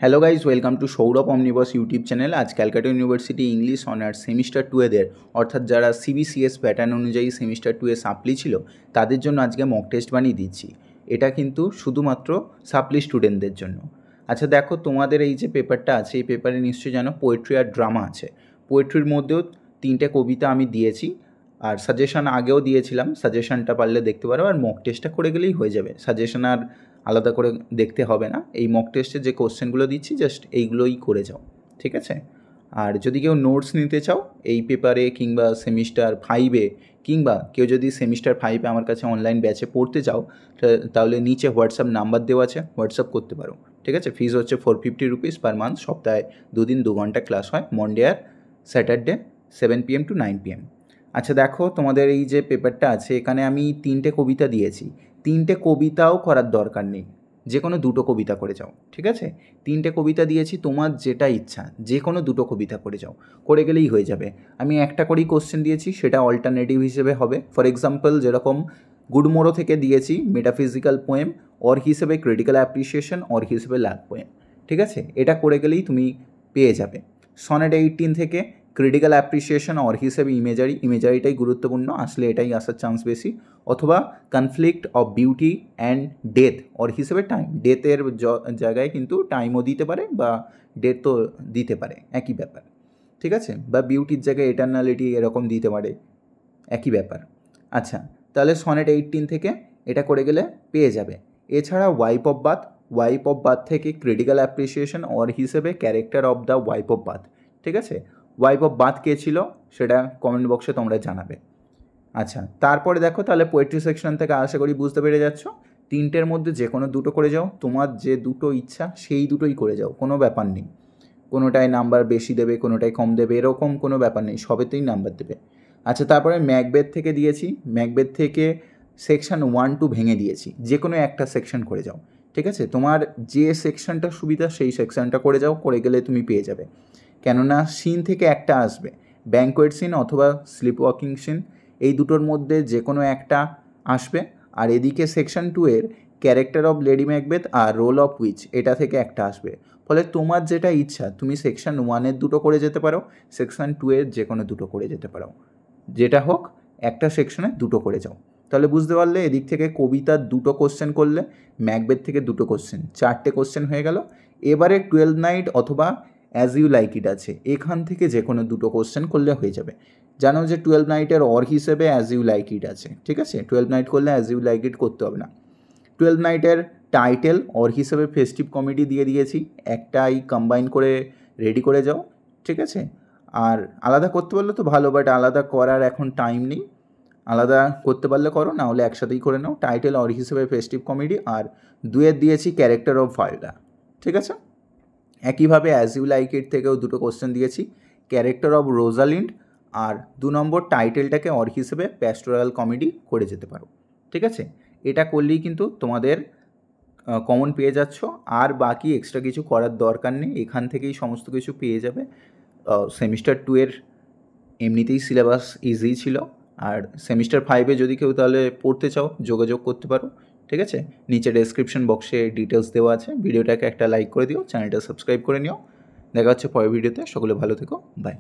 Hello guys, welcome to Sourav omnibus YouTube channel. আজ Calcutta University English honours semester 2 এদের অর্থাৎ যারা সিবিসিএস প্যাটার্ন অনুযায়ী সেমিস্টার 2 এ সাপ্লি ছিল তাদের জন্য আজকে মক টেস্ট বানিয়ে দিচ্ছি। এটা কিন্তু শুধুমাত্র সাপ্লি স্টুডেন্টদের জন্য। আচ্ছা দেখো, তোমাদের এই যে পেপারটা আছে এই পেপারে নিশ্চয়ই জানো পোয়েট্রি আর ড্রামা আছে। পোয়েট্রির মধ্যেও 3টে কবিতা আমি দিয়েছি, আর সাজেশন আগেও দিয়েছিলাম। সাজেশনটা পারলে দেখতে পারো, আর মক টেস্টটা করে গেলেই হয়ে যাবে। সাজেশন আর আলাদা করে দেখতে হবে না। এই মক টেস্টে যে কোশ্চেনগুলো দিচ্ছি জাস্ট এইগুলোই করে যাও, ঠিক আছে? আর যদি কেউ নোটস নিতে চাও এই পেপারে কিংবা সেমিস্টার 5-এ, কিংবা কেউ যদি সেমিস্টার 5-এ আমার কাছে অনলাইন ব্যাচে পড়তে চাও তাহলে নিচে হোয়াটসঅ্যাপ নাম্বার দেওয়া আছে, হোয়াটসঅ্যাপ করতে পারো, ঠিক আছে? ফিজ হচ্ছে 450 রুপিস পার মান্থ। সপ্তাহে 2 দিন 2 ঘন্টা ক্লাস হয়, মনডে আর স্যাটারডে 7 PM to 9 PM। আচ্ছা দেখো, তোমাদের এই যে পেপারটা আছে এখানে আমি 3টে কবিতা দিয়েছি। 3টে কবিতাও করার দরকার নেই, যে কোনো 2টো কবিতা করে যাও, ঠিক আছে? 3টে কবিতা দিয়েছি, তোমার যেটা ইচ্ছা যে কোনো 2টো কবিতা করে যাও, করে গেলেই হয়ে যাবে। আমি একটা করেই কোশ্চেন দিয়েছি, সেটা অল্টারনেটিভ হিসেবে হবে। ফর এক্সাম্পল, যেরকম গুডমোরো থেকে দিয়েছি মেটাফিজিক্যাল পোয়েম, অর হিসেবে ক্রিটিক্যাল অ্যাপ্রিসিয়েশন, অর হিসেবে লাভ পোয়েম, ঠিক আছে? এটা করে গেলেই তুমি পেয়ে যাবে। সনেট 18 থেকে ক্রিটিক্যাল অ্যাপ্রিসিয়েশন, অর হিসেবে ইমেজারি, ইমেজারিটাই গুরুত্বপূর্ণ, আসলে এটাই আসার চান্স বেশি। অথবা conflict of beauty and death, or হিসেবে টাইম। ডেথের জায়গায় কিন্তু টাইমও দিতে পারে, বা ডেথ তো দিতে পারে, একই ব্যাপার, ঠিক আছে? বা বিউটির জায়গায় এটার্নালিটি এরকম দিতে পারে, একই ব্যাপার। আচ্ছা, তাহলে সনেট 18 থেকে এটা করে গেলে পেয়ে যাবে। এছাড়া wife of Bath, wife of Bath থেকে ক্রিটিক্যাল অ্যাপ্রিসিয়েশন, অর হিসেবে character of the wife of Bath, ঠিক আছে? ওয়াইফ অফ বাথ কে ছিল সেটা কমেন্ট বক্সে তোমরা জানাবে। আচ্ছা, তারপরে দেখো, তাহলে পোয়েট্রি সেকশন থেকে আশা করি বুঝতে পেরে যাচ্ছ। 3টের মধ্যে যে কোনো 2টো করে যাও, তোমার যে 2টো ইচ্ছা সেই 2টোই করে যাও, কোনো ব্যাপার নেই। কোনোটায় নাম্বার বেশি দেবে, কোনোটায় কম দেবে, এরকম কোনো ব্যাপার নেই, সবেতেই নাম্বার দেবে। আচ্ছা, তারপরে ম্যাকবেথ থেকে দিয়েছি। ম্যাকবেথ থেকে সেকশন 1-2 ভেঙে দিয়েছি, যে কোনো একটা সেকশন করে যাও, ঠিক আছে? তোমার যে সেকশনটা সুবিধা সেই সেকশনটা করে যাও, করে গেলে তুমি পেয়ে যাবে। কেননা সিন থেকে একটা আসবে, ব্যাঙ্কোয়েট সিন অথবা স্লিপ ওয়াকিং সিন, এই দুটোর মধ্যে যে কোনো একটা আসবে। আর এদিকে সেকশন 2-এর ক্যারেক্টার অফ লেডি ম্যাকবেথ আর রোল অফ উইচ, এটা থেকে একটা আসবে। ফলে তোমার যেটা ইচ্ছা তুমি সেকশন 1-এর 2টো করে যেতে পারো, সেকশন 2-এর যে কোনো 2টো করে যেতে পারো, যেটা হোক একটা সেকশনে 2টো করে যাও। তাহলে বুঝতে পারলে, এদিক থেকে কবিতার 2টো কোশ্চেন করলে, ম্যাকবেথ থেকে 2টো কোশ্চেন, 4টে কোশ্চেন হয়ে গেল। এবারে 12 নাইট অথবা অ্যাজ ইউ লাইক ইট আছে, এখান থেকে যে কোনো 2টো কোশ্চেন করলে হয়ে যাবে। জানো যে 12 নাইটের অর হিসেবে অ্যাজ ইউ লাইক ইট আছে, ঠিক আছে? 12 নাইট করলে অ্যাজ ইউ লাইক ইট করতে হবে না। 12 নাইটের টাইটেল অর হিসেবে ফেস্টিভ কমেডি দিয়ে দিয়েছি, একটাই কম্বাইন করে রেডি করে যাও, ঠিক আছে? আর আলাদা করতে পারলে তো ভালো, বাট আলাদা করার এখন টাইম নেই। আলাদা করতে পারলে করো, না হলে একসাথেই করে নাও। টাইটেল অর হিসেবে ফেস্টিভ কমেডি, আর 2-এর দিয়েছি ক্যারেক্টার অফ ভায়োলা, ঠিক আছে? একইভাবে অ্যাজ ইউ লাইক ইট থেকেও 2টো কোশ্চেন দিয়েছি, ক্যারেক্টার অফ রোজালিন্ড, আর 2 নম্বর টাইটেলটাকে অর হিসেবে প্যাস্টোরাল কমেডি করে যেতে পারো, ঠিক আছে? এটা করলেই কিন্তু তোমাদের কমন পেয়ে যাচ্ছ, আর বাকি এক্সট্রা কিছু করার দরকার নেই, এখান থেকেই সমস্ত কিছু পেয়ে যাবে। সেমিস্টার 2-এর এমনিতেই সিলেবাস ইজি ছিল, আর সেমিস্টার 5-এ যদি কেউ তাহলে পড়তে চাও যোগাযোগ করতে পারো, ঠিক আছে? নিচে ডেসক্রিপশন বক্সে ডিটেলস দেওয়া আছে। ভিডিওটাকে একটা লাইক করে দিও, চ্যানেলটা সাবস্ক্রাইব করে নিও। দেখা হচ্ছে পরের ভিডিওতে। সকলে ভালো থেকো, বাই।